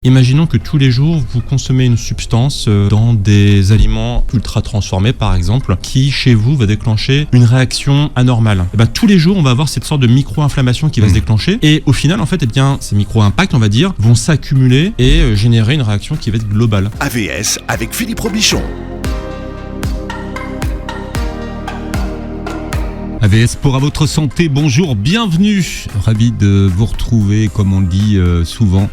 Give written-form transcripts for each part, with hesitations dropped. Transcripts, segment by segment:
Imaginons que tous les jours, vous consommez une substance dans des aliments ultra transformés, par exemple, qui, chez vous, va déclencher une réaction anormale. Et tous les jours, on va avoir cette sorte de micro-inflammation qui va se déclencher. Et au final, en fait, ces micro-impacts, on va dire, vont s'accumuler et générer une réaction qui va être globale. AVS avec Philippe Robichon. AVS pour à votre santé, bonjour, bienvenue. Ravi de vous retrouver, comme on le dit souvent.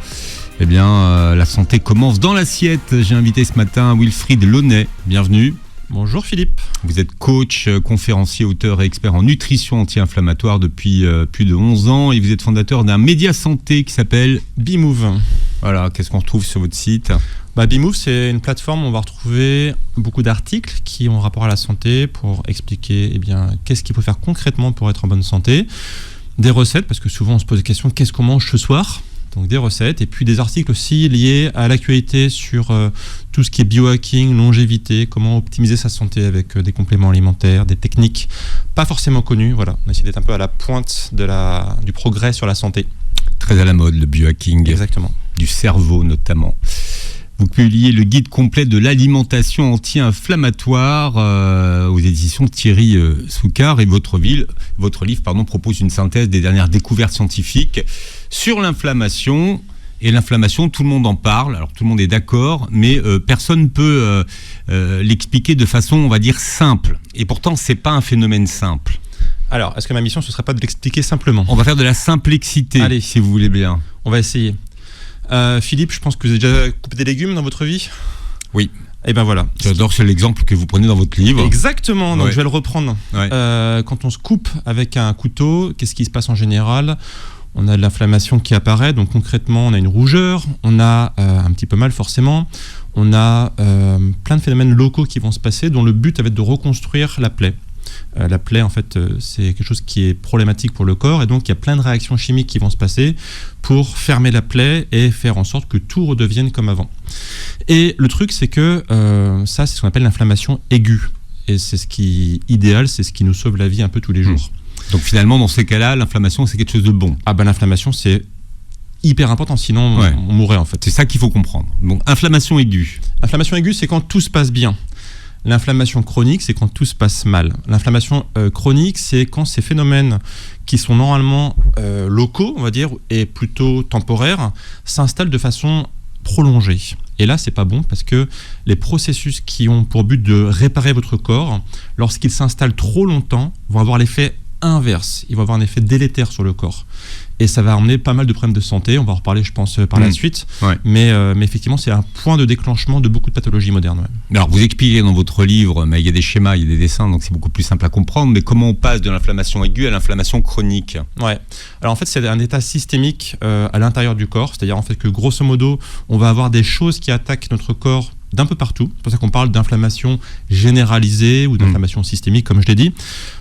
Eh bien, la santé commence dans l'assiette. J'ai invité ce matin Wilfried Launay. Bienvenue. Bonjour Philippe. Vous êtes coach, conférencier, auteur et expert en nutrition anti-inflammatoire depuis plus de 11 ans. Et vous êtes fondateur d'un média santé qui s'appelle B-Move. Voilà, qu'est-ce qu'on retrouve sur votre site ? B-Move, c'est une plateforme où on va retrouver beaucoup d'articles qui ont rapport à la santé pour expliquer qu'est-ce qu'il faut faire concrètement pour être en bonne santé. Des recettes, parce que souvent on se pose la question, qu'est-ce qu'on mange ce soir ? Donc des recettes, et puis des articles aussi liés à l'actualité sur tout ce qui est biohacking, longévité, comment optimiser sa santé avec des compléments alimentaires, des techniques pas forcément connues. Voilà, on essaie d'être un peu à la pointe du progrès sur la santé. Très à la mode, le biohacking. Exactement. Du cerveau notamment. Vous publiez le guide complet de l'alimentation anti-inflammatoire aux éditions Thierry Soucard, et votre livre propose une synthèse des dernières découvertes scientifiques sur l'inflammation. Et l'inflammation, tout le monde en parle, alors tout le monde est d'accord, mais personne ne peut l'expliquer de façon, on va dire, simple. Et pourtant, c'est pas un phénomène simple. Alors, est-ce que ma mission, ce serait pas de l'expliquer simplement ? On va faire de la simplexité, allez, si vous voulez bien. On va essayer. Philippe, je pense que vous avez déjà coupé des légumes dans votre vie ? Oui. Et voilà. J'adore l'exemple que vous prenez dans votre livre. Exactement, donc je vais le reprendre. Ouais. Quand on se coupe avec un couteau, qu'est-ce qui se passe en général ? On a de l'inflammation qui apparaît, donc concrètement on a une rougeur, on a un petit peu mal forcément, on a plein de phénomènes locaux qui vont se passer dont le but va être de reconstruire la plaie. La plaie, en fait, c'est quelque chose qui est problématique pour le corps, et donc il y a plein de réactions chimiques qui vont se passer pour fermer la plaie et faire en sorte que tout redevienne comme avant. Et le truc, c'est que ça, c'est ce qu'on appelle l'inflammation aiguë. Et c'est ce qui est idéal, c'est ce qui nous sauve la vie un peu tous les jours. Donc finalement, dans ces cas-là, l'inflammation, c'est quelque chose de bon. L'inflammation, c'est hyper important, sinon on mourrait en fait. C'est ça qu'il faut comprendre. Donc inflammation aiguë. Inflammation aiguë, c'est quand tout se passe bien. L'inflammation chronique, c'est quand tout se passe mal. L'inflammation chronique, c'est quand ces phénomènes qui sont normalement locaux, on va dire, et plutôt temporaires, s'installent de façon prolongée. Et là, c'est pas bon parce que les processus qui ont pour but de réparer votre corps, lorsqu'ils s'installent trop longtemps, vont avoir l'effet inverse. Ils vont avoir un effet délétère sur le corps. Et ça va amener pas mal de problèmes de santé. On va en reparler, je pense, par la suite. Ouais. Mais effectivement, c'est un point de déclenchement de beaucoup de pathologies modernes. Ouais. Alors, vous expliquez dans votre livre, mais il y a des schémas, il y a des dessins, donc c'est beaucoup plus simple à comprendre. Mais comment on passe de l'inflammation aiguë à l'inflammation chronique ? Ouais. Alors, en fait, c'est un état systémique à l'intérieur du corps. C'est-à-dire, en fait, que grosso modo, on va avoir des choses qui attaquent notre corps d'un peu partout. C'est pour ça qu'on parle d'inflammation généralisée ou d'inflammation systémique, comme je l'ai dit.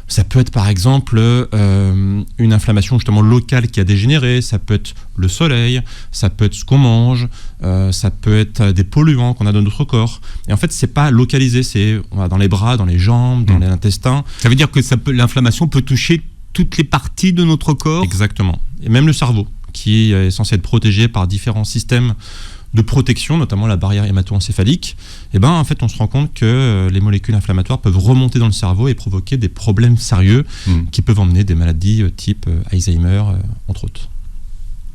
Ça peut être par exemple une inflammation justement locale qui a dégénéré, ça peut être le soleil, ça peut être ce qu'on mange, ça peut être des polluants qu'on a dans notre corps. Et en fait, c'est pas localisé, c'est dans les bras, dans les jambes, dans l'intestin. Ça veut dire que l'inflammation peut toucher toutes les parties de notre corps ? Exactement. Et même le cerveau, qui est censé être protégé par différents systèmes de protection, notamment la barrière hémato-encéphalique, en fait, on se rend compte que les molécules inflammatoires peuvent remonter dans le cerveau et provoquer des problèmes sérieux qui peuvent emmener des maladies type Alzheimer, entre autres.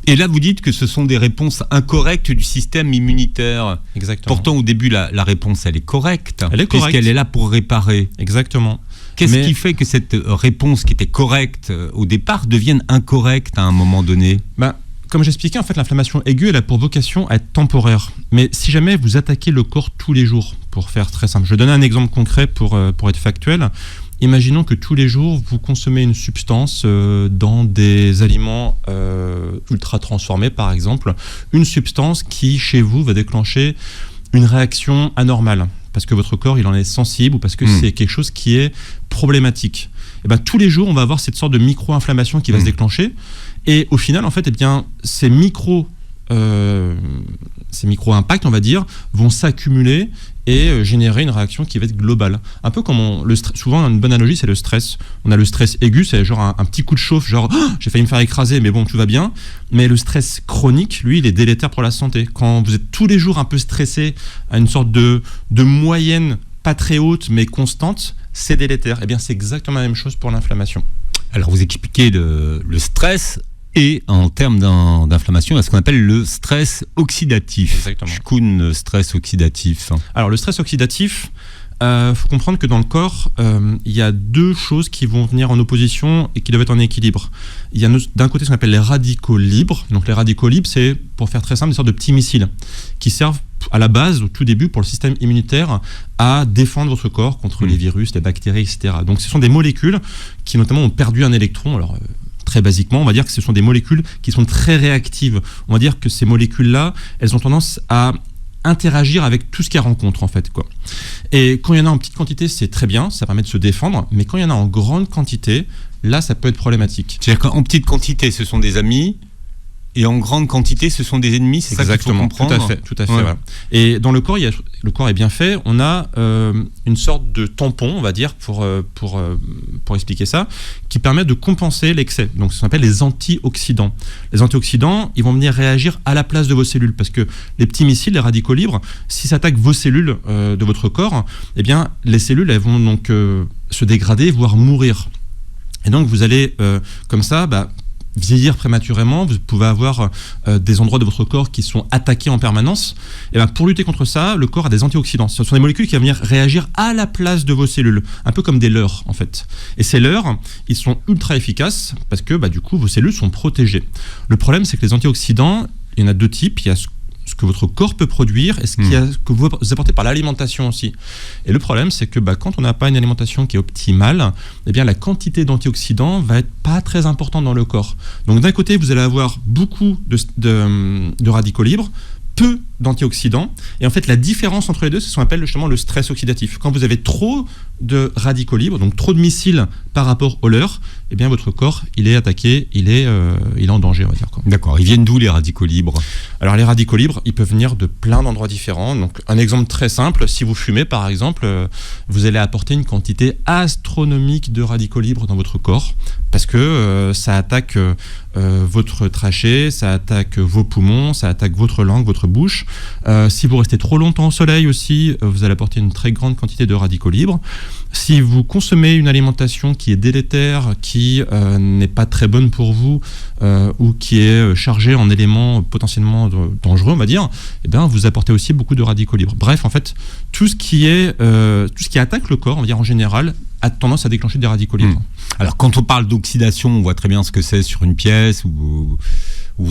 Et là, vous dites que ce sont des réponses incorrectes du système immunitaire. Exactement. Pourtant, au début, la réponse, elle est correcte. Elle est correcte. Puisqu'elle est là pour réparer. Exactement. Qu'est-ce qui fait que cette réponse qui était correcte au départ devienne incorrecte à un moment donné ? Comme j'expliquais, en fait, l'inflammation aiguë, elle a pour vocation à être temporaire. Mais si jamais vous attaquez le corps tous les jours, pour faire très simple, je donne un exemple concret pour être factuel. Imaginons que tous les jours, vous consommez une substance dans des aliments ultra transformés, par exemple. Une substance qui, chez vous, va déclencher une réaction anormale. Parce que votre corps, il en est sensible ou parce que c'est quelque chose qui est problématique. Tous les jours, on va avoir cette sorte de micro-inflammation qui va se déclencher. Et au final, en fait, ces ces micro-impacts, on va dire, vont s'accumuler et générer une réaction qui va être globale. Un peu comme souvent une bonne analogie, c'est le stress. On a le stress aigu, c'est genre un petit coup de chauffe, genre j'ai failli me faire écraser, mais bon, tout va bien. Mais le stress chronique, lui, il est délétère pour la santé. Quand vous êtes tous les jours un peu stressé à une sorte de moyenne, pas très haute, mais constante, c'est délétère. Eh bien, c'est exactement la même chose pour l'inflammation. Alors, vous expliquez le stress. Et en termes d'inflammation, il y a ce qu'on appelle le stress oxydatif. Exactement. Shkun, stress oxydatif. Alors, le stress oxydatif, faut comprendre que dans le corps, il y a deux choses qui vont venir en opposition et qui doivent être en équilibre. Il y a d'un côté ce qu'on appelle les radicaux libres. Donc, les radicaux libres, c'est, pour faire très simple, des sortes de petits missiles qui servent à la base, au tout début, pour le système immunitaire, à défendre votre corps contre les virus, les bactéries, etc. Donc, ce sont des molécules qui, notamment, ont perdu un électron. Alors, très basiquement, on va dire que ce sont des molécules qui sont très réactives. On va dire que ces molécules-là, elles ont tendance à interagir avec tout ce qu'elles rencontrent, en fait, quoi. Et quand il y en a en petite quantité, c'est très bien, ça permet de se défendre, mais quand il y en a en grande quantité, là, ça peut être problématique. C'est-à-dire qu'en petite quantité, ce sont des amis, et en grande quantité, ce sont des ennemis, c'est ça qu'il faut comprendre. Tout à fait. Ouais. Voilà. Et dans le corps, le corps est bien fait. On a une sorte de tampon, on va dire, pour expliquer ça, qui permet de compenser l'excès. Donc, ce qu'on appelle les antioxydants. Les antioxydants, ils vont venir réagir à la place de vos cellules, parce que les petits missiles, les radicaux libres, s'ils s'attaquent vos cellules de votre corps, eh bien, les cellules, elles vont donc se dégrader, voire mourir. Et donc, vous allez, comme ça, vieillir prématurément, vous pouvez avoir des endroits de votre corps qui sont attaqués en permanence. Et pour lutter contre ça, le corps a des antioxydants. Ce sont des molécules qui vont venir réagir à la place de vos cellules, un peu comme des leurres en fait. Et ces leurres, ils sont ultra efficaces parce que du coup, vos cellules sont protégées. Le problème, c'est que les antioxydants, il y en a deux types. Il y a ce que votre corps peut produire et ce que vous apportez par l'alimentation aussi. Et le problème, c'est que quand on n'a pas une alimentation qui est optimale, eh bien, la quantité d'antioxydants va être pas très importante dans le corps. Donc d'un côté, vous allez avoir beaucoup de radicaux libres, peu d'antioxydants. Et en fait, la différence entre les deux, c'est ce qu'on appelle justement le stress oxydatif. Quand vous avez trop de radicaux libres, donc trop de missiles par rapport aux leurs, eh bien, votre corps, il est attaqué, il est en danger, on va dire. D'accord. Ils viennent d'où, les radicaux libres ? Alors, les radicaux libres, ils peuvent venir de plein d'endroits différents. Donc, un exemple très simple, si vous fumez, par exemple, vous allez apporter une quantité astronomique de radicaux libres dans votre corps parce que ça attaque votre trachée, ça attaque vos poumons, ça attaque votre langue, votre bouche. Si vous restez trop longtemps au soleil aussi, vous allez apporter une très grande quantité de radicaux libres. Si vous consommez une alimentation qui est délétère, qui n'est pas très bonne pour vous, ou qui est chargée en éléments potentiellement dangereux, on va dire, eh bien, vous apportez aussi beaucoup de radicaux libres. Bref, en fait, tout ce qui attaque le corps, on va dire en général, a tendance à déclencher des radicaux libres. Alors, quand on parle d'oxydation, on voit très bien ce que c'est sur une pièce ou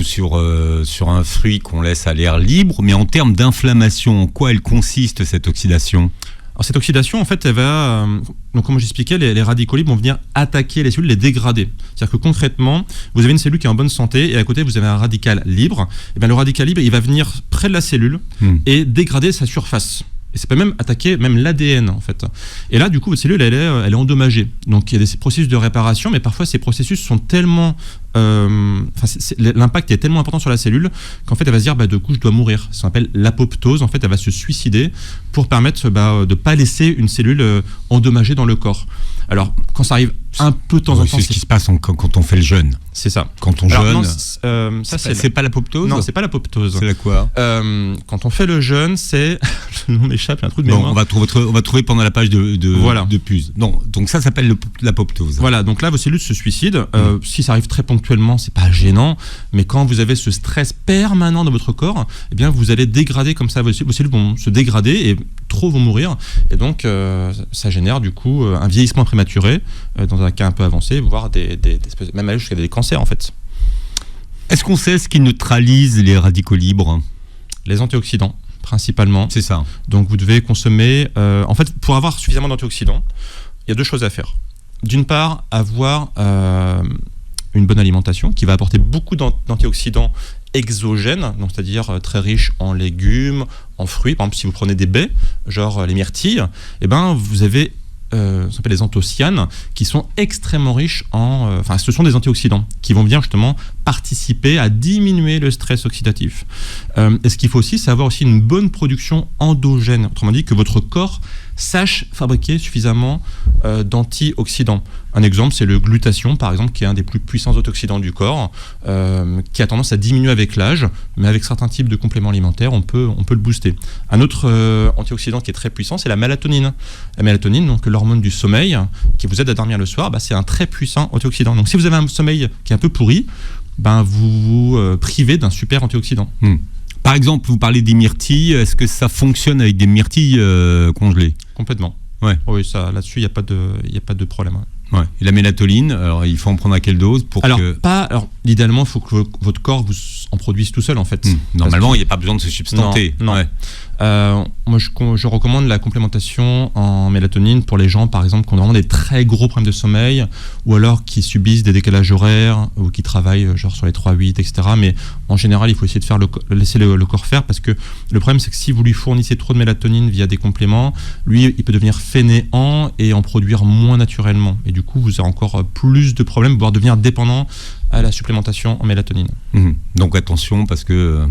sur un fruit qu'on laisse à l'air libre, mais en termes d'inflammation, en quoi elle consiste, cette oxydation ? Alors, cette oxydation, en fait, elle va, donc comme j'expliquais, les radicaux libres vont venir attaquer les cellules, les dégrader. C'est-à-dire que concrètement, vous avez une cellule qui est en bonne santé et à côté, vous avez un radical libre. Et bien, le radical libre, il va venir près de la cellule et dégrader sa surface. Et ça peut même attaquer l'ADN, en fait. Et là, du coup, votre cellule, elle est endommagée. Donc, il y a des processus de réparation, mais parfois, ces processus sont tellement... l'impact est tellement important sur la cellule qu'en fait, elle va se dire, de coup, je dois mourir. Ça s'appelle l'apoptose. En fait, elle va se suicider pour permettre de ne pas laisser une cellule endommagée dans le corps. Alors, quand ça arrive un peu de temps en temps... C'est ce qui se passe quand on fait le jeûne. C'est ça. Quand on jeûne... c'est pas l'apoptose ? Non, c'est pas l'apoptose. C'est la quoi ? Quand on fait le jeûne, c'est... le nom m'échappe, il y a un trou de mémoire. On va trouver pendant la page de Puse. Non, donc ça s'appelle l'apoptose. Voilà, donc là, vos cellules se suicident. Si ça arrive très ponctuellement, c'est pas gênant. Mais quand vous avez ce stress permanent dans votre corps, eh bien, vous allez dégrader comme ça. Vos cellules vont se dégrader et trop vont mourir. Et donc, ça génère du coup un vieillissement prématuré, dans un cas un peu avancé, voire même jusqu'à des cancers en fait. Est-ce qu'on sait ce qui neutralise les radicaux libres ? Les antioxydants, principalement. C'est ça. Donc vous devez consommer... en fait, pour avoir suffisamment d'antioxydants, il y a deux choses à faire. D'une part, avoir une bonne alimentation qui va apporter beaucoup d'antioxydants exogènes, donc c'est-à-dire très riches en légumes, en fruits. Par exemple, si vous prenez des baies, genre les myrtilles, eh ben, vous avez ça s'appelle les anthocyanes, qui sont extrêmement riches ce sont des antioxydants qui vont venir justement participer à diminuer le stress oxydatif. Et ce qu'il faut aussi, c'est avoir aussi une bonne production endogène. Autrement dit, que votre corps sache fabriquer suffisamment d'antioxydants. Un exemple, c'est le glutathion, par exemple, qui est un des plus puissants antioxydants du corps, qui a tendance à diminuer avec l'âge, mais avec certains types de compléments alimentaires, on peut le booster. Un autre antioxydant qui est très puissant, c'est la mélatonine. La mélatonine, donc l'hormone du sommeil, qui vous aide à dormir le soir, c'est un très puissant antioxydant. Donc si vous avez un sommeil qui est un peu pourri, vous vous privez d'un super antioxydant. Par exemple, vous parlez des myrtilles, est-ce que ça fonctionne avec des myrtilles congelées ? Complètement. Ouais. Oui, ça, là-dessus, il n'y a pas de problème. Ouais. Et la mélatonine, alors il faut en prendre à quelle dose pour idéalement, il faut que votre corps vous en produise tout seul, en fait. Normalement, il n'y a pas besoin de se substanter. Non. Ouais. Moi, je recommande la complémentation en mélatonine pour les gens, par exemple, qui ont vraiment des très gros problèmes de sommeil, ou alors qui subissent des décalages horaires, ou qui travaillent genre sur les 3-8, etc. Mais en général, il faut essayer de laisser le corps faire, parce que le problème, c'est que si vous lui fournissez trop de mélatonine via des compléments, lui, il peut devenir fainéant et en produire moins naturellement. Et du coup, vous avez encore plus de problèmes, voire devenir dépendant à la supplémentation en mélatonine. Donc attention, parce que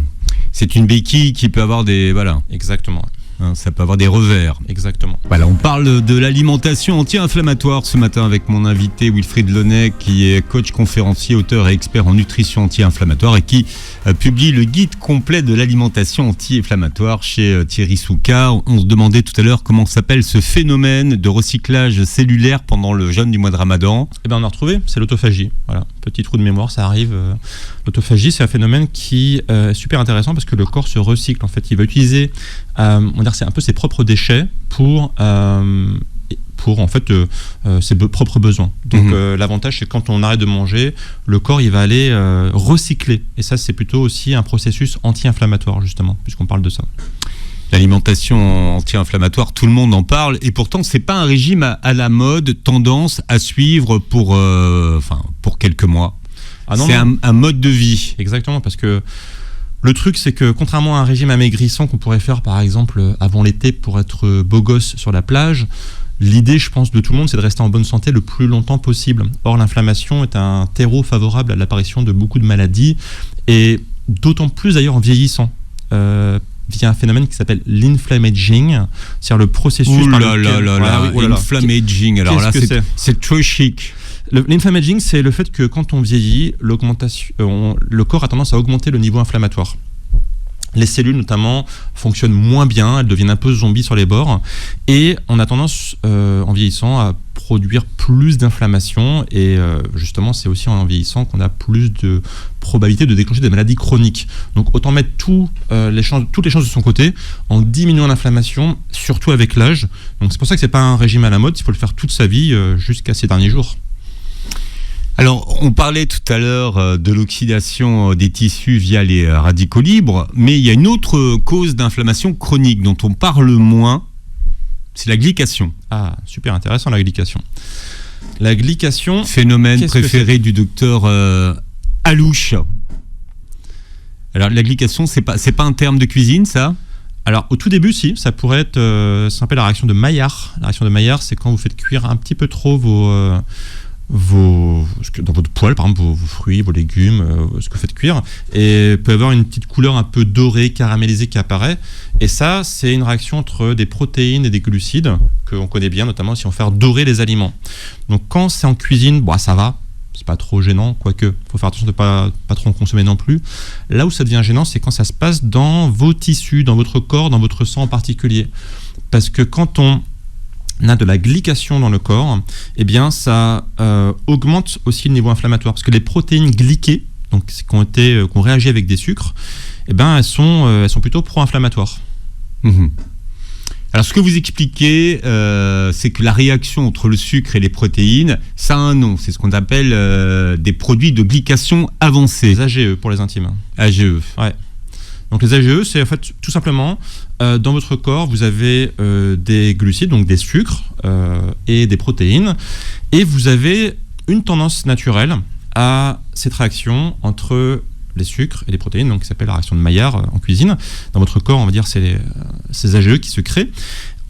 c'est une béquille qui peut avoir des... Voilà. Exactement. Ça peut avoir des revers. Exactement. Voilà, on parle de l'alimentation anti-inflammatoire ce matin avec mon invité Wilfried Launay, qui est coach, conférencier, auteur et expert en nutrition anti-inflammatoire et qui publie le guide complet de l'alimentation anti-inflammatoire chez Thierry Soucard. On se demandait tout à l'heure comment s'appelle ce phénomène de recyclage cellulaire pendant le jeûne du mois de Ramadan. On a retrouvé, c'est l'autophagie. Voilà, petit trou de mémoire, ça arrive. L'autophagie, c'est un phénomène qui est super intéressant parce que le corps se recycle. En fait, il va utiliser, c'est un peu ses propres déchets pour en fait ses propres besoins. Donc l'avantage, c'est que quand on arrête de manger, le corps il va aller recycler. Et ça, c'est plutôt aussi un processus anti-inflammatoire, justement, puisqu'on parle de ça. L'alimentation anti-inflammatoire, tout le monde en parle, et pourtant c'est pas un régime à la mode, tendance à suivre pour quelques mois. C'est un mode de vie. Exactement, parce que le truc, c'est que contrairement à un régime amaigrissant qu'on pourrait faire par exemple avant l'été pour être beau gosse sur la plage, l'idée, je pense, de tout le monde, c'est de rester en bonne santé le plus longtemps possible. Or, l'inflammation est un terreau favorable à l'apparition de beaucoup de maladies, et d'autant plus d'ailleurs en vieillissant. Via un phénomène qui s'appelle l'inflammaging, c'est-à-dire le processus l'inflammaging, alors là c'est trop chic. L'inflammaging, c'est le fait que quand on vieillit, le corps a tendance à augmenter le niveau inflammatoire. Les cellules notamment fonctionnent moins bien, elles deviennent un peu zombies sur les bords, et on a tendance en vieillissant à produire plus d'inflammation, et justement c'est aussi en vieillissant qu'on a plus de probabilité de déclencher des maladies chroniques. Donc autant mettre toutes les chances de son côté en diminuant l'inflammation, surtout avec l'âge. Donc c'est pour ça que c'est pas un régime à la mode, il faut le faire toute sa vie jusqu'à ses derniers jours. Alors, on parlait tout à l'heure de l'oxydation des tissus via les radicaux libres, mais il y a une autre cause d'inflammation chronique dont on parle moins, c'est la glycation. Ah, super intéressant la glycation. La glycation... Phénomène préféré du docteur Alouche. Alors, la glycation, c'est pas un terme de cuisine, ça ? Alors, au tout début, si, ça pourrait être... ça s'appelle la réaction de Maillard. La réaction de Maillard, c'est quand vous faites cuire un petit peu trop dans votre poêle, par exemple, vos fruits, vos légumes, ce que vous faites cuire, et peut y avoir une petite couleur un peu dorée, caramélisée qui apparaît. Et ça, c'est une réaction entre des protéines et des glucides, qu'on connaît bien, notamment si on fait dorer les aliments. Donc quand c'est en cuisine, ça va, c'est pas trop gênant, quoique, il faut faire attention de pas trop en consommer non plus. Là où ça devient gênant, c'est quand ça se passe dans vos tissus, dans votre corps, dans votre sang en particulier. Parce que quand on a de la glycation dans le corps, eh bien ça augmente aussi le niveau inflammatoire, parce que les protéines glyquées, donc qu'on réagit avec des sucres, eh ben elles sont plutôt pro-inflammatoires. Alors ce que vous expliquez, c'est que la réaction entre le sucre et les protéines, ça a un nom, c'est ce qu'on appelle des produits de glycation avancée. Les AGE pour les intimes. AGE. Ouais. Donc les AGE, c'est en fait tout simplement, dans votre corps, vous avez des glucides, donc des sucres et des protéines, et vous avez une tendance naturelle à cette réaction entre les sucres et les protéines, donc qui s'appelle la réaction de Maillard en cuisine. Dans votre corps, on va dire, c'est ces AGE qui se créent.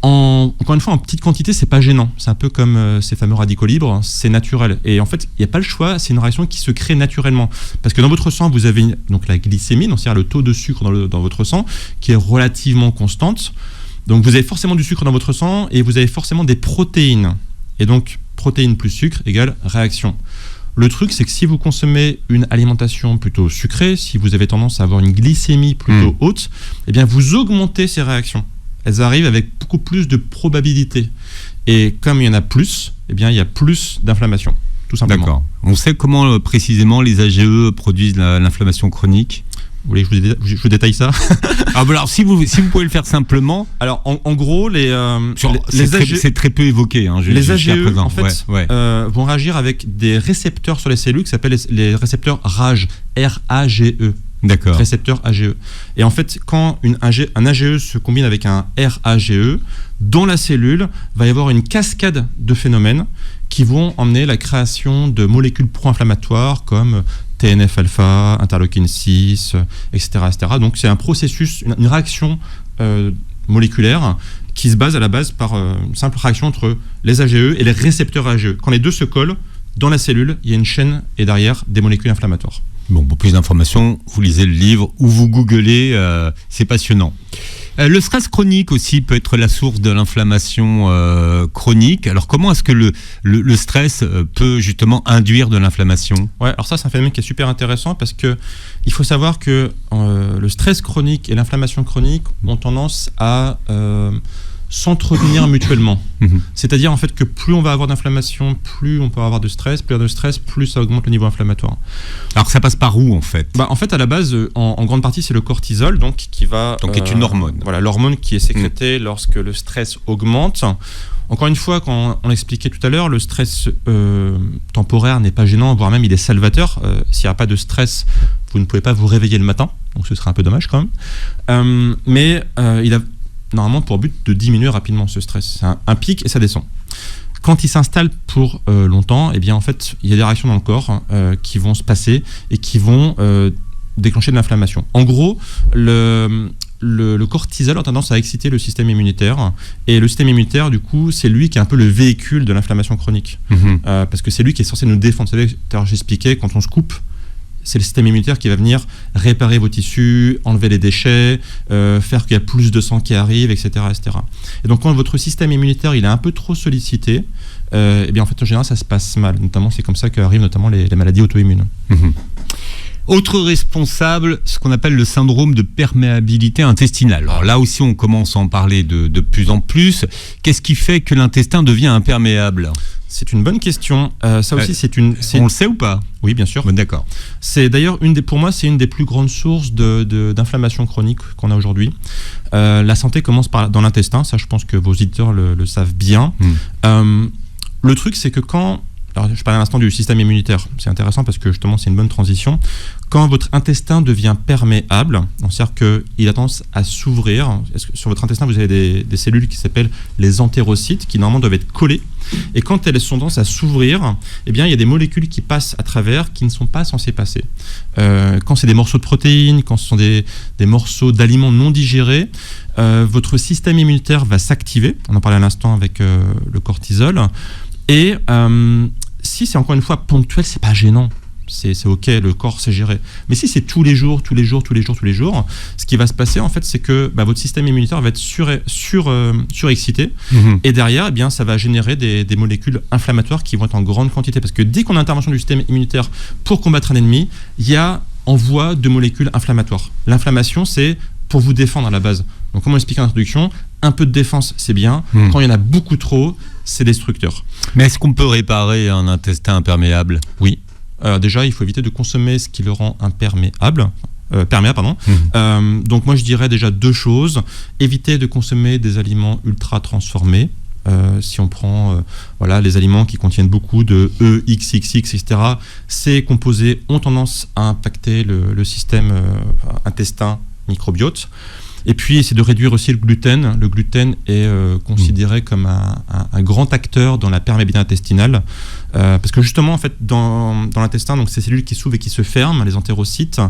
Encore une fois, en petite quantité, c'est pas gênant. C'est un peu comme ces fameux radicaux libres, c'est naturel. Et en fait, il n'y a pas le choix, c'est une réaction qui se crée naturellement. Parce que dans votre sang, vous avez donc la glycémie, donc c'est-à-dire le taux de sucre dans votre sang, qui est relativement constante. Donc vous avez forcément du sucre dans votre sang et vous avez forcément des protéines. Et donc, protéines plus sucre égale réaction. Le truc, c'est que si vous consommez une alimentation plutôt sucrée, si vous avez tendance à avoir une glycémie plutôt haute, eh bien vous augmentez ces réactions. Elles arrivent avec beaucoup plus de probabilité. Et comme il y en a plus, eh bien il y a plus d'inflammation, tout simplement. D'accord. On sait comment précisément les AGE produisent l'inflammation chronique ? Vous voulez que je vous détaille ça ? Alors, si vous pouvez le faire simplement. Alors, en gros, les AGE, c'est très peu évoqué. Les AGE, en fait, vont réagir avec des récepteurs sur les cellules qui s'appellent les récepteurs RAGE, R-A-G-E. D'accord. Récepteur AGE. Et en fait, quand un AGE se combine avec un RAGE, dans la cellule, va y avoir une cascade de phénomènes qui vont emmener la création de molécules pro-inflammatoires comme TNF-alpha, interleukine 6, etc., etc. Donc c'est un processus, une réaction moléculaire qui se base à la base par une simple réaction entre les AGE et les récepteurs AGE. Quand les deux se collent, dans la cellule, il y a une chaîne et derrière des molécules inflammatoires. Bon, pour plus d'informations, vous lisez le livre ou vous googlez, c'est passionnant. Le stress chronique aussi peut être la source de l'inflammation chronique. Alors comment est-ce que le stress peut justement induire de l'inflammation ? Ouais, alors ça c'est un phénomène qui est super intéressant parce que il faut savoir que le stress chronique et l'inflammation chronique ont tendance à s'entretenir mutuellement. C'est-à-dire en fait que plus on va avoir d'inflammation, plus on peut avoir de stress, plus il y a de stress, plus ça augmente le niveau inflammatoire. Alors ça passe par où en fait ? En fait à la base, en grande partie c'est le cortisol donc qui va... Donc est une hormone. Voilà, l'hormone qui est sécrétée lorsque le stress augmente. Encore une fois, quand on l'expliquait tout à l'heure, le stress temporaire n'est pas gênant, voire même il est salvateur. S'il n'y a pas de stress, vous ne pouvez pas vous réveiller le matin, donc ce serait un peu dommage quand même. Mais il a normalement pour but de diminuer rapidement ce stress. C'est un pic et ça descend. Quand il s'installe pour longtemps, eh bien en fait, il y a des réactions dans le corps qui vont se passer et qui vont déclencher de l'inflammation. En gros, le cortisol a tendance à exciter le système immunitaire et le système immunitaire, du coup, c'est lui qui est un peu le véhicule de l'inflammation chronique. Parce que c'est lui qui est censé nous défendre. Vous savez, j'expliquais, quand on se coupe, c'est le système immunitaire qui va venir réparer vos tissus, enlever les déchets, faire qu'il y a plus de sang qui arrive, etc., etc. Et donc quand votre système immunitaire il est un peu trop sollicité, eh bien en fait en général ça se passe mal. Notamment c'est comme ça qu'arrivent notamment les maladies auto-immunes. Autre responsable, ce qu'on appelle le syndrome de perméabilité intestinale. Alors là aussi on commence à en parler de plus en plus. Qu'est-ce qui fait que l'intestin devient imperméable ? C'est une bonne question. Ça aussi, on le sait ou pas ? Oui, bien sûr. Bon, d'accord. C'est d'ailleurs pour moi, c'est une des plus grandes sources d'inflammation chronique qu'on a aujourd'hui. La santé commence dans l'intestin. Ça, je pense que vos auditeurs le savent bien. Le truc, c'est que alors, je parlais à l'instant du système immunitaire. C'est intéressant parce que justement, c'est une bonne transition. Quand votre intestin devient perméable, c'est-à-dire qu'il a tendance à s'ouvrir. Sur votre intestin, vous avez des cellules qui s'appellent les entérocytes, qui normalement doivent être collées. Et quand elles sont tendance à s'ouvrir, eh bien, il y a des molécules qui passent à travers qui ne sont pas censées passer. Quand c'est des morceaux de protéines, quand ce sont des morceaux d'aliments non digérés, votre système immunitaire va s'activer. On en parlait à l'instant avec le cortisol. Et si c'est encore une fois ponctuel, c'est pas gênant. C'est ok, le corps sait gérer. Mais si c'est tous les jours, ce qui va se passer en fait, c'est que votre système immunitaire va être surexcité. Et derrière, eh bien, ça va générer des molécules inflammatoires qui vont être en grande quantité. Parce que dès qu'on a intervention du système immunitaire pour combattre un ennemi, il y a envoi de molécules inflammatoires. L'inflammation, c'est pour vous défendre à la base. Donc, comme on l'explique en introduction, un peu de défense, c'est bien. Quand il y en a beaucoup trop, c'est destructeur. Mais est-ce qu'on peut réparer un intestin imperméable ? Oui. Déjà, il faut éviter de consommer ce qui le rend perméable. Donc moi, je dirais déjà deux choses. Éviter de consommer des aliments ultra transformés. Si on prend les aliments qui contiennent beaucoup de E, XXX, etc., ces composés ont tendance à impacter le système intestin microbiote. Et puis, c'est de réduire aussi le gluten. Le gluten est considéré comme un grand acteur dans la perméabilité intestinale. Parce que justement, en fait, dans l'intestin, donc ces cellules qui s'ouvrent et qui se ferment, les entérocytes,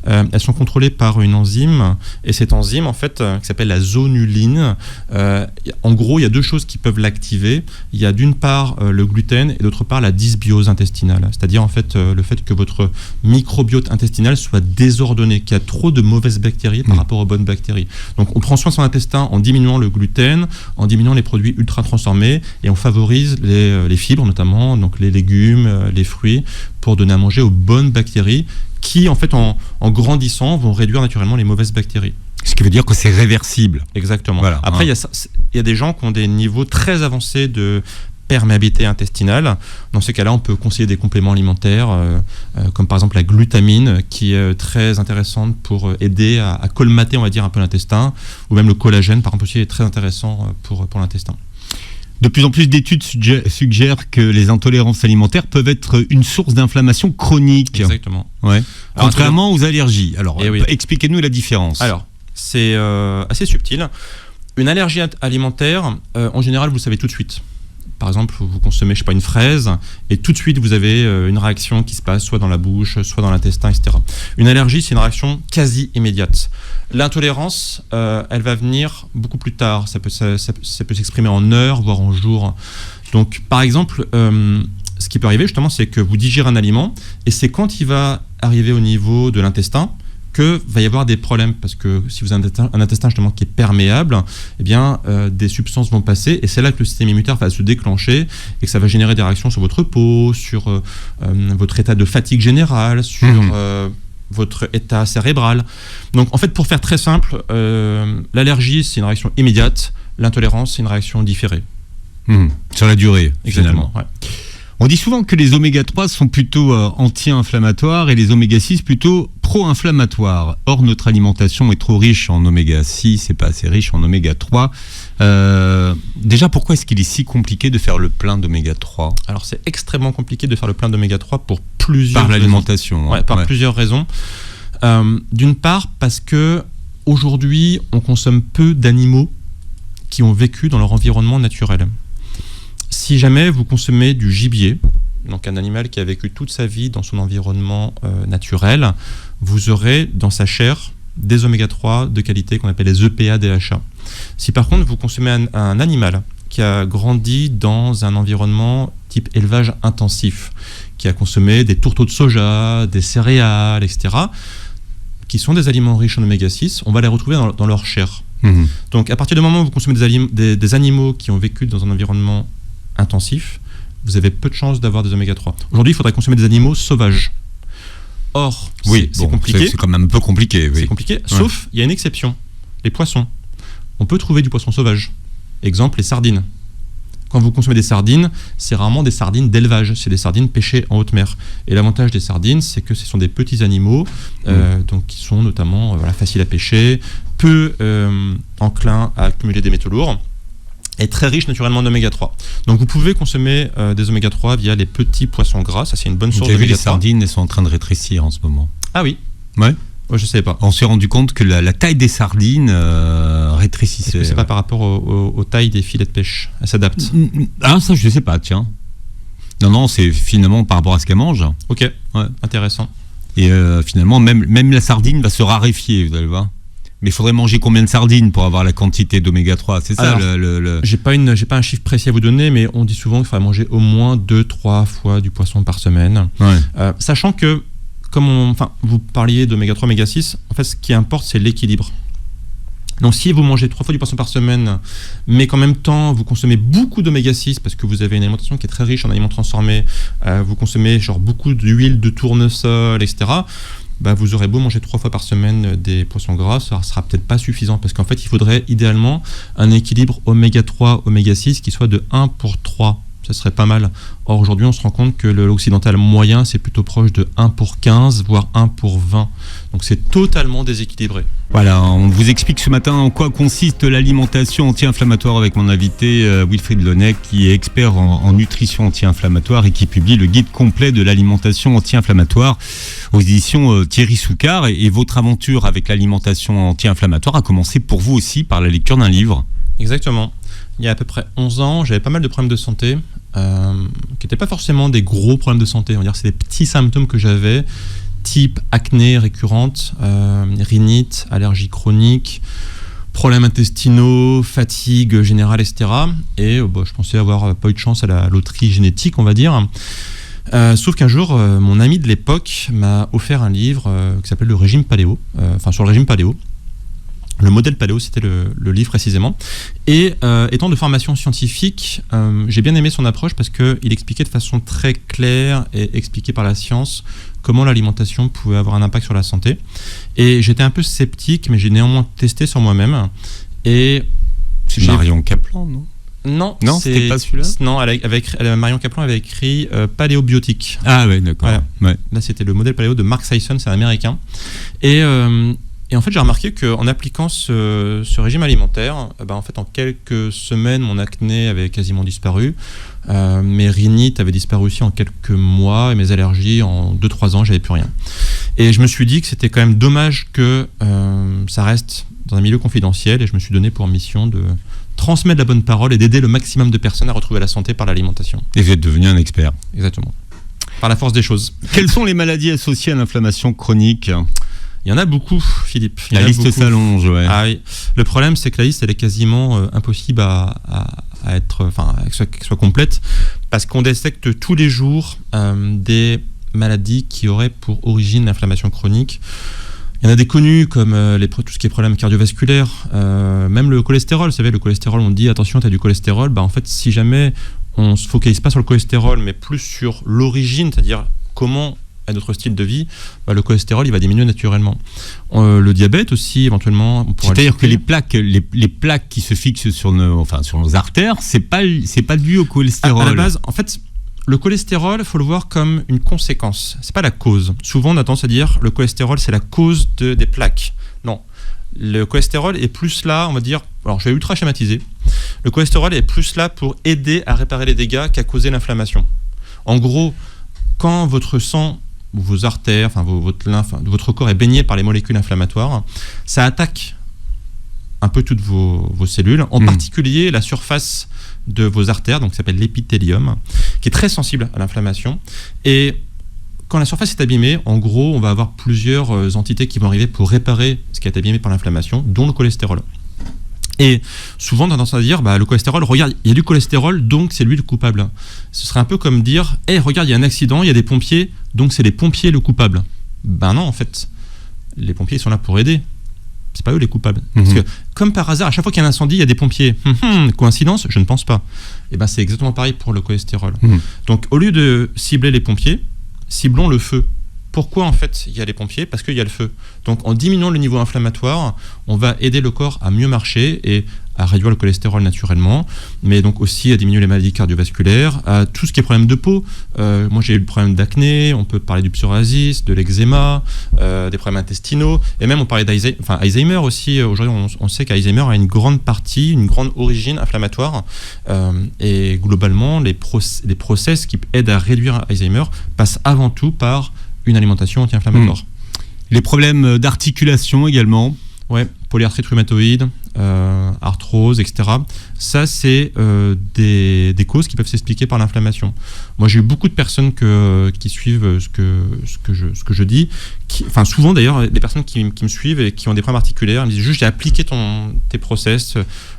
elles sont contrôlées par une enzyme. Et cette enzyme, en fait, qui s'appelle la zonuline, en gros, il y a deux choses qui peuvent l'activer. Il y a d'une part le gluten et d'autre part la dysbiose intestinale. C'est-à-dire, en fait, le fait que votre microbiote intestinal soit désordonné, qu'il y a trop de mauvaises bactéries par rapport aux bonnes bactéries. Donc, on prend soin de son intestin en diminuant le gluten, en diminuant les produits ultra transformés, et on favorise les fibres, notamment, donc les légumes, les fruits, pour donner à manger aux bonnes bactéries qui, en fait, en grandissant, vont réduire naturellement les mauvaises bactéries. Ce qui veut dire que c'est réversible. Exactement. Voilà, après, il y a des gens qui ont des niveaux très avancés de perméabilité intestinale. Dans ces cas-là, on peut conseiller des compléments alimentaires, comme par exemple la glutamine, qui est très intéressante pour aider à colmater, on va dire, un peu l'intestin, ou même le collagène, par exemple, aussi est très intéressant pour l'intestin. De plus en plus d'études suggèrent que les intolérances alimentaires peuvent être une source d'inflammation chronique. Exactement. Ouais. Contrairement aux allergies. Alors, expliquez-nous la différence. Alors, c'est assez subtil. Une allergie alimentaire, en général, vous le savez tout de suite. Par exemple, vous consommez, une fraise, et tout de suite, vous avez une réaction qui se passe soit dans la bouche, soit dans l'intestin, etc. Une allergie, c'est une réaction quasi immédiate. L'intolérance, elle va venir beaucoup plus tard. Ça peut s'exprimer en heures, voire en jours. Donc, par exemple, ce qui peut arriver, justement, c'est que vous digérez un aliment, et c'est quand il va arriver au niveau de l'intestin que va y avoir des problèmes, parce que si vous avez un intestin justement qui est perméable, eh bien des substances vont passer, et c'est là que le système immunitaire va se déclencher et que ça va générer des réactions sur votre peau, sur votre état de fatigue générale, sur votre état cérébral. Donc en fait, pour faire très simple, l'allergie c'est une réaction immédiate, l'intolérance c'est une réaction différée. Sur la durée, exactement. Finalement. Ouais. On dit souvent que les oméga-3 sont plutôt anti-inflammatoires et les oméga-6 plutôt pro-inflammatoires. Or, notre alimentation est trop riche en oméga-6 et pas assez riche en oméga-3. Déjà, pourquoi est-ce qu'il est si compliqué de faire le plein d'oméga-3 ? Alors, c'est extrêmement compliqué de faire le plein d'oméga-3 pour plusieurs raisons. Par l'alimentation. Plusieurs raisons. D'une part, parce que aujourd'hui, on consomme peu d'animaux qui ont vécu dans leur environnement naturel. Si jamais vous consommez du gibier, donc un animal qui a vécu toute sa vie dans son environnement naturel, vous aurez dans sa chair des oméga-3 de qualité qu'on appelle les EPA-DHA. Si par contre vous consommez un animal qui a grandi dans un environnement type élevage intensif, qui a consommé des tourteaux de soja, des céréales, etc., qui sont des aliments riches en oméga-6, on va les retrouver dans leur chair. Donc à partir du moment où vous consommez des animaux qui ont vécu dans un environnement intensif, vous avez peu de chances d'avoir des oméga-3. Aujourd'hui, il faudrait consommer des animaux sauvages. Or, c'est compliqué. C'est quand même un peu compliqué. Oui. C'est compliqué, sauf, il y a une exception. Les poissons. On peut trouver du poisson sauvage. Exemple, les sardines. Quand vous consommez des sardines, c'est rarement des sardines d'élevage, c'est des sardines pêchées en haute mer. Et l'avantage des sardines, c'est que ce sont des petits animaux, donc qui sont notamment faciles à pêcher, peu enclins à accumuler des métaux lourds, est très riche naturellement en oméga 3. Donc vous pouvez consommer des oméga 3 via les petits poissons gras, ça c'est une bonne source d'oméga 3. Les sardines, elles sont en train de rétrécir en ce moment. Ah oui. Ouais. Ouais, je ne savais pas. On s'est rendu compte que la taille des sardines rétrécissait. Est-ce que c'est pas par rapport aux tailles des filets de pêche ? Elles s'adaptent. Ah ça je ne sais pas, tiens. Non, c'est finalement par rapport à ce qu'elles mangent. Ok, ouais. Intéressant. Et finalement, même la sardine va se raréfier, vous allez voir. Mais il faudrait manger combien de sardines pour avoir la quantité d'oméga 3 ? C'est ça. Alors, j'ai pas un chiffre précis à vous donner, mais on dit souvent qu'il faudrait manger au moins 2-3 fois du poisson par semaine. Ouais. Sachant que, comme vous parliez d'oméga 3, oméga 6, en fait, ce qui importe, c'est l'équilibre. Donc, si vous mangez 3 fois du poisson par semaine, mais qu'en même temps, vous consommez beaucoup d'oméga 6, parce que vous avez une alimentation qui est très riche en aliments transformés, vous consommez beaucoup d'huile de tournesol, etc., vous aurez beau manger 3 fois par semaine des poissons gras, ça ne sera peut-être pas suffisant, parce qu'en fait, il faudrait idéalement un équilibre oméga 3, oméga 6 qui soit de 1 pour 3 ça serait pas mal. Or, aujourd'hui, on se rend compte que l'occidental moyen, c'est plutôt proche de 1 pour 15, voire 1 pour 20. Donc, c'est totalement déséquilibré. Voilà, on vous explique ce matin en quoi consiste l'alimentation anti-inflammatoire avec mon invité Wilfried Launay, qui est expert en nutrition anti-inflammatoire et qui publie le guide complet de l'alimentation anti-inflammatoire aux éditions Thierry Soucard. Et votre aventure avec l'alimentation anti-inflammatoire a commencé pour vous aussi par la lecture d'un livre. Exactement. Il y a à peu près 11 ans, j'avais pas mal de problèmes de santé, qui n'étaient pas forcément des gros problèmes de santé. On va dire que c'est des petits symptômes que j'avais, type acné récurrente, rhinite, allergie chronique, problèmes intestinaux, fatigue générale, etc. Et je pensais avoir pas eu de chance à la loterie génétique, on va dire. Sauf qu'un jour, mon ami de l'époque m'a offert un livre qui s'appelle Le régime paléo, sur le régime paléo. Le modèle paléo, c'était le livre précisément. Et étant de formation scientifique, j'ai bien aimé son approche parce qu'il expliquait de façon très claire et expliquée par la science comment l'alimentation pouvait avoir un impact sur la santé. Et j'étais un peu sceptique, mais j'ai néanmoins testé sur moi-même. Et c'est Marion Kaplan, non? Non, c'était pas celui-là. Non, Marion Kaplan avait écrit Paléobiotique. Ah ouais, d'accord. Voilà. Ouais. Là, c'était le modèle paléo de Mark Sisson, c'est un Américain. Et en fait, j'ai remarqué qu'en appliquant ce régime alimentaire, en fait, en quelques semaines, mon acné avait quasiment disparu. Mes rhinites avaient disparu aussi en quelques mois et mes allergies, en 2-3 ans, j'avais plus rien. Et je me suis dit que c'était quand même dommage que ça reste dans un milieu confidentiel et je me suis donné pour mission de transmettre la bonne parole et d'aider le maximum de personnes à retrouver la santé par l'alimentation. Et vous êtes devenu un expert. Exactement. Par la force des choses. Quelles sont les maladies associées à l'inflammation chronique ? Il y en a beaucoup, Philippe. La liste s'allonge, ouais. Ah oui. Le problème, c'est que la liste, elle est quasiment impossible à être, qu'elle soit complète, parce qu'on détecte tous les jours des maladies qui auraient pour origine l'inflammation chronique. Il y en a des connus comme tout ce qui est problème cardiovasculaire, même le cholestérol. Vous savez, le cholestérol, on dit attention, tu as du cholestérol. En fait, si jamais on ne se focalise pas sur le cholestérol, mais plus sur l'origine, c'est-à-dire comment à notre style de vie, le cholestérol il va diminuer naturellement. Le diabète aussi, éventuellement. C'est-à-dire que les plaques qui se fixent sur nos artères, c'est pas dû au cholestérol. À la base, en fait, le cholestérol, il faut le voir comme une conséquence. C'est pas la cause. Souvent, on a tendance à dire le cholestérol, c'est la cause des plaques. Non. Le cholestérol est plus là, on va dire, alors je vais ultra schématiser, le cholestérol est plus là pour aider à réparer les dégâts qu'à causer l'inflammation. En gros, quand votre sang, vos artères, votre lymphe, votre corps est baigné par les molécules inflammatoires, ça attaque un peu toutes vos cellules, en particulier la surface de vos artères, donc ça s'appelle l'épithélium, qui est très sensible à l'inflammation. Et quand la surface est abîmée, en gros, on va avoir plusieurs entités qui vont arriver pour réparer ce qui est abîmé par l'inflammation, dont le cholestérol. Et souvent, on a tendance à dire, le cholestérol, regarde, il y a du cholestérol, donc c'est lui le coupable. Ce serait un peu comme dire, regarde, il y a un accident, il y a des pompiers, donc c'est les pompiers le coupable. Non, en fait, les pompiers ils sont là pour aider. C'est pas eux les coupables. Parce que, comme par hasard, à chaque fois qu'il y a un incendie, il y a des pompiers. Coïncidence ? Je ne pense pas. Et c'est exactement pareil pour le cholestérol. Donc, au lieu de cibler les pompiers, ciblons le feu. Pourquoi en fait il y a les pompiers ? Parce qu'il y a le feu. Donc en diminuant le niveau inflammatoire, on va aider le corps à mieux marcher et à réduire le cholestérol naturellement, mais donc aussi à diminuer les maladies cardiovasculaires, à tout ce qui est problème de peau. Moi j'ai eu le problème d'acné, on peut parler du psoriasis, de l'eczéma, des problèmes intestinaux, et même on parlait d'Alzheimer aussi. Aujourd'hui on sait qu'Alzheimer a une grande origine inflammatoire, et globalement les process qui aident à réduire Alzheimer passent avant tout par une alimentation anti-inflammatoire. Les problèmes d'articulation également. Ouais, polyarthrite rhumatoïde, arthrose, etc. Ça, c'est des causes qui peuvent s'expliquer par l'inflammation. Moi, j'ai eu beaucoup de personnes qui suivent ce que je dis. Souvent, d'ailleurs, des personnes qui me suivent et qui ont des problèmes articulaires, elles me disent juste, j'ai appliqué tes process,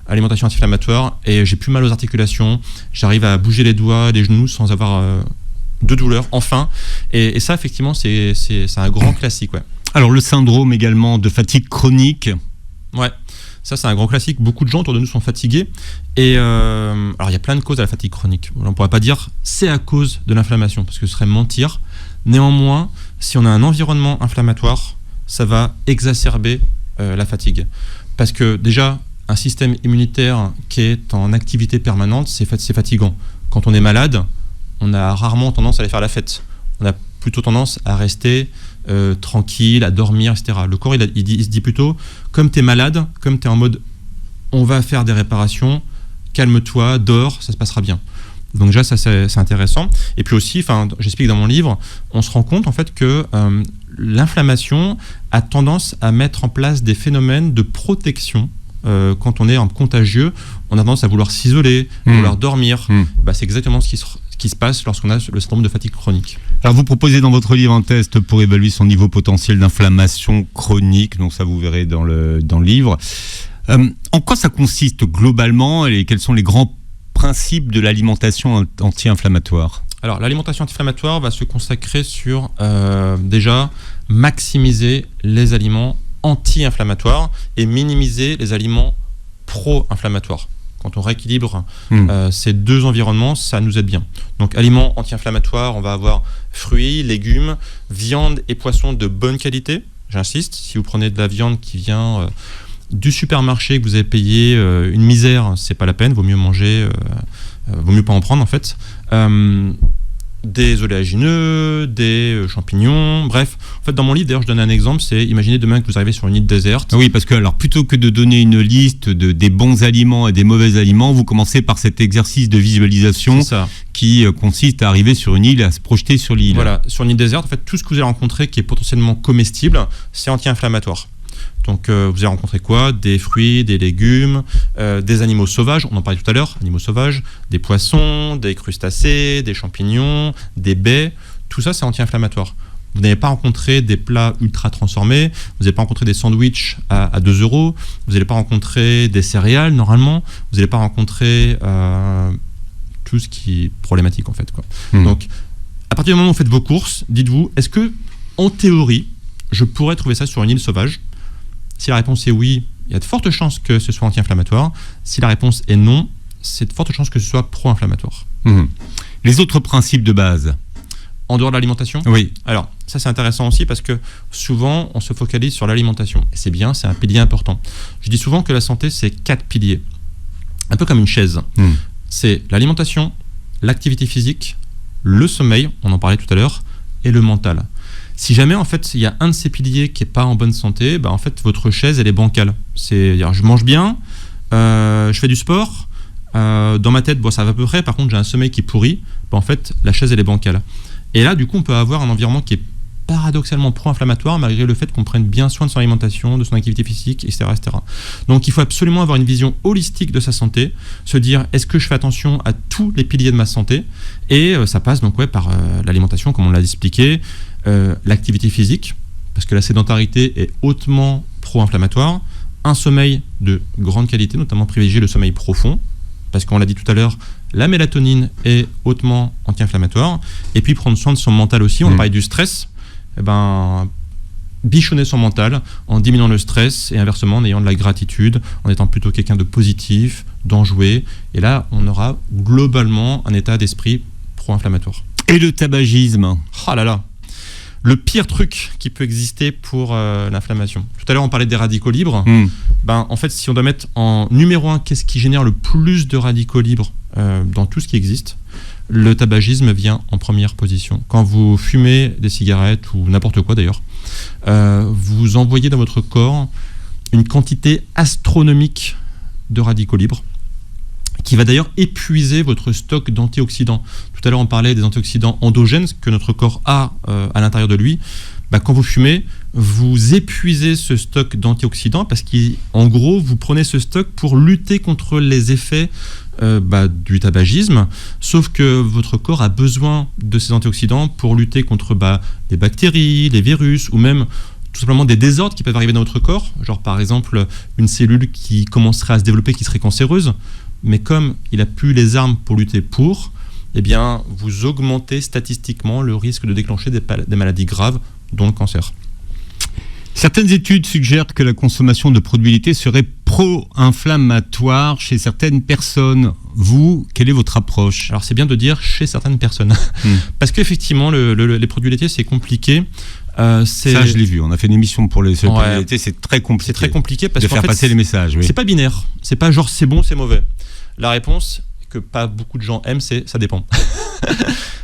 alimentation anti-inflammatoire, et j'ai plus mal aux articulations, j'arrive à bouger les doigts, les genoux sans avoir de douleur, enfin. Et ça, effectivement, c'est un grand classique, ouais. Alors, le syndrome également de fatigue chronique. Ouais, ça, c'est un grand classique. Beaucoup de gens autour de nous sont fatigués. Et alors, il y a plein de causes à la fatigue chronique. On ne pourra pas dire c'est à cause de l'inflammation, parce que ce serait mentir. Néanmoins, si on a un environnement inflammatoire, ça va exacerber la fatigue. Parce que déjà, un système immunitaire qui est en activité permanente, c'est fatigant. Quand on est malade, on a rarement tendance à aller faire la fête. On a plutôt tendance à rester tranquille, à dormir, etc. Le corps, il se dit plutôt, comme tu es malade, comme tu es en mode on va faire des réparations, calme-toi, dors, ça se passera bien. Donc déjà, ça c'est intéressant. Et puis aussi, j'explique dans mon livre, on se rend compte en fait que l'inflammation a tendance à mettre en place des phénomènes de protection. Quand on est en contagieux, on a tendance à vouloir s'isoler, à vouloir dormir. C'est exactement ce qui se passe lorsqu'on a le syndrome de fatigue chronique. Alors vous proposez dans votre livre un test pour évaluer son niveau potentiel d'inflammation chronique, donc ça vous verrez dans le livre. En quoi ça consiste globalement et quels sont les grands principes de l'alimentation anti-inflammatoire ? Alors l'alimentation anti-inflammatoire va se consacrer sur déjà maximiser les aliments anti-inflammatoires et minimiser les aliments pro-inflammatoires. Quand on rééquilibre ces deux environnements, ça nous aide bien. Donc aliments anti-inflammatoires, on va avoir fruits, légumes, viande et poissons de bonne qualité. J'insiste, si vous prenez de la viande qui vient du supermarché que vous avez payé une misère, c'est pas la peine, vaut mieux manger, vaut mieux pas en prendre en fait. Des oléagineux, des champignons, bref. En fait, dans mon livre, d'ailleurs, je donne un exemple, c'est imaginez demain que vous arrivez sur une île déserte. Oui, parce que alors plutôt que de donner une liste des bons aliments et des mauvais aliments, vous commencez par cet exercice de visualisation qui consiste à arriver sur une île et à se projeter sur l'île. Voilà, sur une île déserte, en fait, tout ce que vous allez rencontrer qui est potentiellement comestible, c'est anti-inflammatoire. Donc vous allez rencontrer quoi ? Des fruits, des légumes, des animaux sauvages, on en parlait tout à l'heure, animaux sauvages, des poissons, des crustacés, des champignons, des baies, tout ça c'est anti-inflammatoire. Vous n'allez pas rencontrer des plats ultra transformés, vous n'allez pas rencontrer des sandwichs à 2 €, vous n'allez pas rencontrer des céréales normalement, vous n'allez pas rencontrer tout ce qui est problématique en fait, quoi. Donc à partir du moment où vous faites vos courses, dites-vous, est-ce que en théorie, je pourrais trouver ça sur une île sauvage ? Si la réponse est oui, il y a de fortes chances que ce soit anti-inflammatoire. Si la réponse est non, c'est de fortes chances que ce soit pro-inflammatoire. Les autres principes de base ? En dehors de l'alimentation ? Oui. Alors, ça c'est intéressant aussi parce que souvent, on se focalise sur l'alimentation. Et c'est bien, c'est un pilier important. Je dis souvent que la santé, c'est 4 piliers. Un peu comme une chaise. C'est l'alimentation, l'activité physique, le sommeil, on en parlait tout à l'heure, et le mental. Si jamais en fait il y a un de ces piliers qui est pas en bonne santé, en fait votre chaise elle est bancale. C'est-à-dire je mange bien, je fais du sport, dans ma tête ça va à peu près. Par contre j'ai un sommeil qui est pourri. En fait la chaise elle est bancale. Et là du coup on peut avoir un environnement qui est paradoxalement pro-inflammatoire malgré le fait qu'on prenne bien soin de son alimentation, de son activité physique, etc., etc. Donc il faut absolument avoir une vision holistique de sa santé, se dire est-ce que je fais attention à tous les piliers de ma santé, et ça passe donc par l'alimentation comme on l'a expliqué. L'activité physique, parce que la sédentarité est hautement pro-inflammatoire, un sommeil de grande qualité, notamment privilégier le sommeil profond, parce qu'on l'a dit tout à l'heure, la mélatonine est hautement anti-inflammatoire, et puis prendre soin de son mental aussi, on a parlé du stress, bichonner son mental en diminuant le stress et inversement en ayant de la gratitude, en étant plutôt quelqu'un de positif, d'enjoué, et là on aura globalement un état d'esprit pro-inflammatoire. Et le tabagisme ? Ah là là, le pire truc qui peut exister pour l'inflammation. Tout à l'heure, on parlait des radicaux libres. En fait, si on doit mettre en numéro 1, qu'est-ce qui génère le plus de radicaux libres dans tout ce qui existe, le tabagisme vient en première position. Quand vous fumez des cigarettes ou n'importe quoi d'ailleurs, vous envoyez dans votre corps une quantité astronomique de radicaux libres qui va d'ailleurs épuiser votre stock d'antioxydants. Tout à l'heure, on parlait des antioxydants endogènes que notre corps a à l'intérieur de lui. Quand vous fumez, vous épuisez ce stock d'antioxydants parce qu'en gros, vous prenez ce stock pour lutter contre les effets du tabagisme, sauf que votre corps a besoin de ces antioxydants pour lutter contre les bactéries, les virus ou même tout simplement des désordres qui peuvent arriver dans votre corps, genre par exemple une cellule qui commencerait à se développer qui serait cancéreuse, mais comme il n'a plus les armes pour lutter pour, vous augmentez statistiquement le risque de déclencher des maladies graves, dont le cancer. Certaines études suggèrent que la consommation de produits laitiers serait pro-inflammatoire chez certaines personnes. Vous, quelle est votre approche ? Alors c'est bien de dire chez certaines personnes, parce qu'effectivement les produits laitiers c'est compliqué. Ça je l'ai vu, on a fait une émission pour les produits laitiers, c'est très compliqué. C'est très compliqué parce de faire passer les messages. C'est pas binaire, c'est pas genre c'est bon, c'est mauvais. La réponse, que pas beaucoup de gens aiment, c'est ça dépend.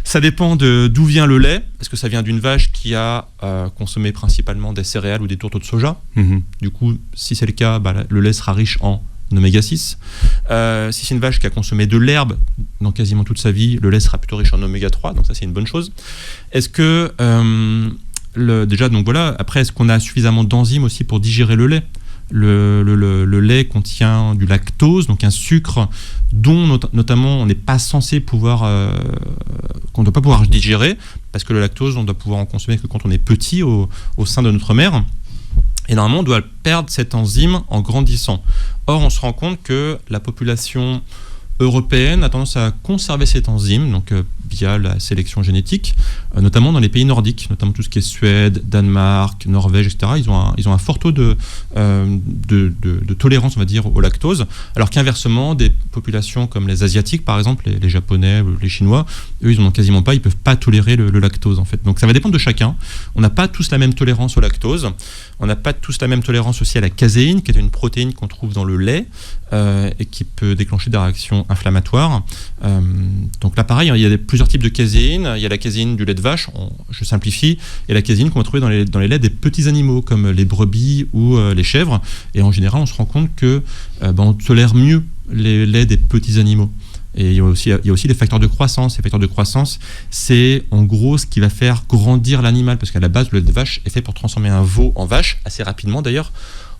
Ça dépend d'où vient le lait. Est-ce que ça vient d'une vache qui a consommé principalement des céréales ou des tourteaux de soja? Du coup, si c'est le cas, le lait sera riche en oméga 6. Si c'est une vache qui a consommé de l'herbe dans quasiment toute sa vie, le lait sera plutôt riche en oméga 3, donc ça c'est une bonne chose. Est-ce que déjà, donc voilà, après, est-ce qu'on a suffisamment d'enzymes aussi pour digérer le lait? Le lait contient du lactose, donc un sucre dont notamment on n'est pas censé pouvoir, qu'on ne doit pas pouvoir digérer, parce que le lactose, on doit pouvoir en consommer que quand on est petit au sein de notre mère. Et normalement, on doit perdre cette enzyme en grandissant. Or, on se rend compte que la population européenne a tendance à conserver cette enzyme, donc via la sélection génétique, notamment dans les pays nordiques, notamment tout ce qui est Suède, Danemark, Norvège, etc. Ils ont un fort taux de tolérance, on va dire, au lactose, alors qu'inversement, des populations comme les Asiatiques, par exemple, les Japonais, les Chinois, eux, ils n'en ont quasiment pas, ils ne peuvent pas tolérer le lactose, en fait. Donc ça va dépendre de chacun. On n'a pas tous la même tolérance au lactose, on n'a pas tous la même tolérance aussi à la caséine, qui est une protéine qu'on trouve dans le lait, et qui peut déclencher des réactions inflammatoires. Donc là, pareil, il y a plusieurs types de caséine. Il y a la caséine du lait de vache, je simplifie, et la caséine qu'on va trouver dans les laits des petits animaux, comme les brebis ou les chèvres. Et en général, on se rend compte que on tolère mieux les laits des petits animaux. Et il y a aussi les facteurs de croissance. Les facteurs de croissance, c'est en gros ce qui va faire grandir l'animal, parce qu'à la base, le lait de vache est fait pour transformer un veau en vache, assez rapidement d'ailleurs,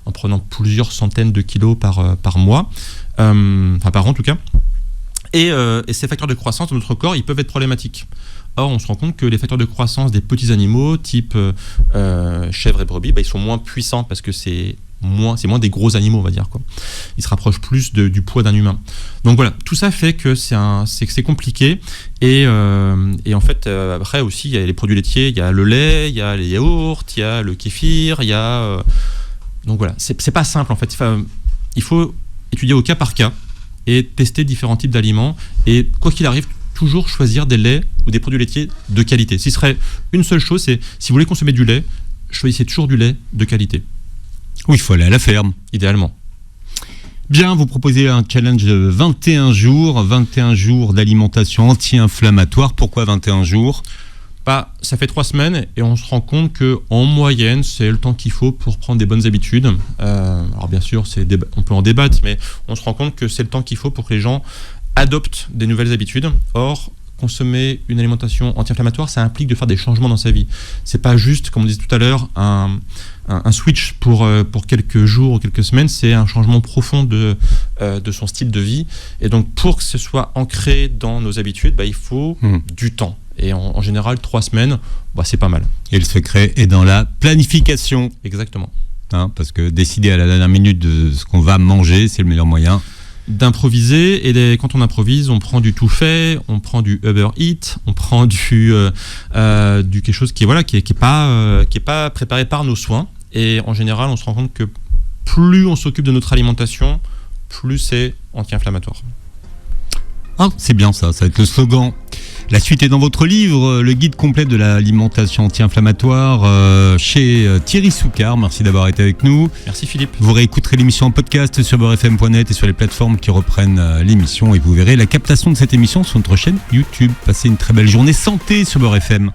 en prenant plusieurs centaines de kilos par mois, enfin par an en tout cas. Et ces facteurs de croissance dans notre corps, ils peuvent être problématiques. Or, on se rend compte que les facteurs de croissance des petits animaux, type chèvres et brebis, ils sont moins puissants parce que c'est moins des gros animaux, on va dire, quoi. Ils se rapprochent plus du poids d'un humain. Donc voilà, tout ça fait que c'est compliqué. Et en fait, après aussi, il y a les produits laitiers, il y a le lait, il y a les yaourts, il y a le kéfir, il y a... Donc voilà, c'est pas simple en fait. Il faut étudier au cas par cas et tester différents types d'aliments. Et quoi qu'il arrive, toujours choisir des laits ou des produits laitiers de qualité. Ce serait une seule chose, c'est si vous voulez consommer du lait, choisissez toujours du lait de qualité. Oui, il faut aller à la ferme. Idéalement. Bien, vous proposez un challenge de 21 jours d'alimentation anti-inflammatoire. Pourquoi 21 jours ? Ça fait 3 semaines et on se rend compte qu'en moyenne, c'est le temps qu'il faut pour prendre des bonnes habitudes. Alors bien sûr, on peut en débattre, mais on se rend compte que c'est le temps qu'il faut pour que les gens adoptent des nouvelles habitudes. Or, consommer une alimentation anti-inflammatoire, ça implique de faire des changements dans sa vie. C'est pas juste, comme on disait tout à l'heure, un switch pour quelques jours ou quelques semaines, c'est un changement profond de son style de vie. Et donc, pour que ce soit ancré dans nos habitudes, il faut du temps. Et en général, 3 semaines, c'est pas mal. Et le secret est dans la planification. Exactement. Parce que décider à la dernière minute de ce qu'on va manger, c'est le meilleur moyen d'improviser. Et quand on improvise, on prend du tout fait, on prend du Uber Eats, on prend du quelque chose qui est pas préparé par nos soins. Et en général, on se rend compte que plus on s'occupe de notre alimentation, plus c'est anti-inflammatoire. C'est bien ça va être le slogan. La suite est dans votre livre, le guide complet de l'alimentation anti-inflammatoire chez Thierry Soucard. Merci d'avoir été avec nous. Merci Philippe. Vous réécouterez l'émission en podcast sur beurrefm.net et sur les plateformes qui reprennent l'émission. Et vous verrez la captation de cette émission sur notre chaîne YouTube. Passez une très belle journée santé sur Beurre FM.